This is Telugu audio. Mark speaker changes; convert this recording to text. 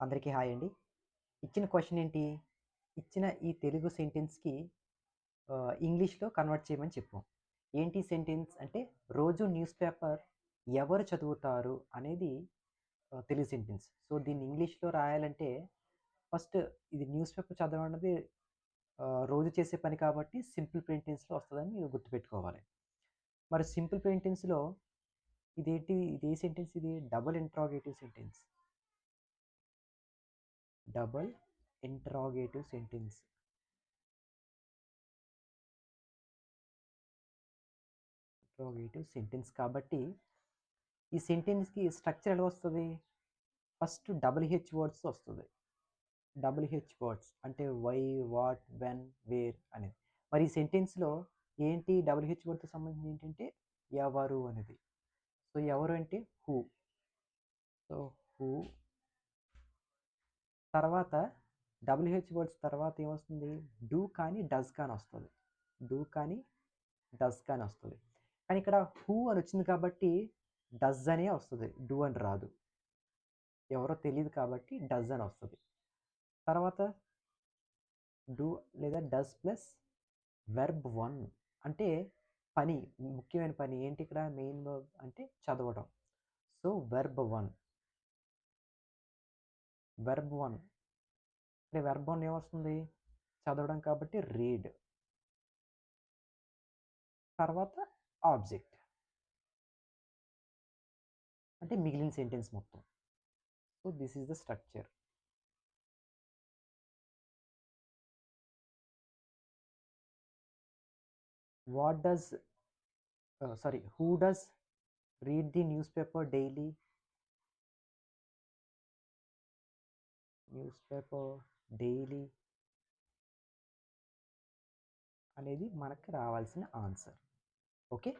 Speaker 1: అందరికీ హాయ్ అండి. ఇచ్చిన క్వెషన్ ఏంటి? ఇచ్చిన ఈ తెలుగు సెంటెన్స్‌కి ఇంగ్లీష్‌లో కన్వర్ట్ చేయమని చెప్పాం. ఏంటి సెంటెన్స్ అంటే, రోజు న్యూస్ పేపర్ ఎవరు చదువుతారు అనేది తెలుగు సెంటెన్స్. సో, దీన్ని ఇంగ్లీష్‌లో రాయాలంటే ఫస్ట్ ఇది న్యూస్ పేపర్ చదవడం అన్నది రోజు చేసే పని కాబట్టి సింపుల్ ప్రెజెంట్ టెన్స్‌లో వస్తదని మీరు గుర్తుపెట్టుకోవాలి. మరి సింపుల్ ప్రెజెంట్ టెన్స్‌లో ఇది ఏ సెంటెన్స్ ఇది? Double interrogative sentence. Double interrogative sentence. Interrogative sentence కాబట్టి, ఈ సెంటెన్స్‌కి స్ట్రక్చర్ ఎలా వస్తది? ఫస్ట్ డబుల్ హెచ్ వర్డ్స్ వస్తది. డబుల్ హెచ్ వర్డ్స్ అంటే వై, వాట్, వెన్, వేర్ అనేది. మరి ఈ సెంటెన్స్‌లో ఏంటి డబుల్ హెచ్ వర్డ్‌తో సంబంధించి ఏంటంటే ఎవరు అనేది. సో, ఎవరు అంటే హూ. సో, హూ తర్వాత డబుల్ హెచ్ వర్డ్స్ తర్వాత ఏమొస్తుంది? డూ కానీ, డస్ కానీ వస్తది. డూ కానీ, డస్ కానీ వస్తది. కానీ ఇక్కడ హూ అని వచ్చింది కాబట్టి డస్ అనే వస్తది. డూ అని రాదు. ఎవరో తెలీదు కాబట్టి డస్ అని వస్తది. తర్వాత డూ లేదా డస్ ప్లస్ వెర్బ్ 1 అంటే పని, ముఖ్యమైన పని. ఏంటి ఇక్కడ మెయిన్ వర్బ్ అంటే చదవడం. So, verb 1. వెర్బ్ 1 అంటే వెర్బ్ 1 ఏమొస్తుంది? చదవడం కాబట్టి రీడ్. తర్వాత ఆబ్జెక్ట్. అంటే మిగిలిన సెంటెన్స్ మొత్తం. So, this is the structure. What does who does read the news paper daily? News paper daily అనేది మనకు రావాల్సిన ఆన్సర్. ఓకే.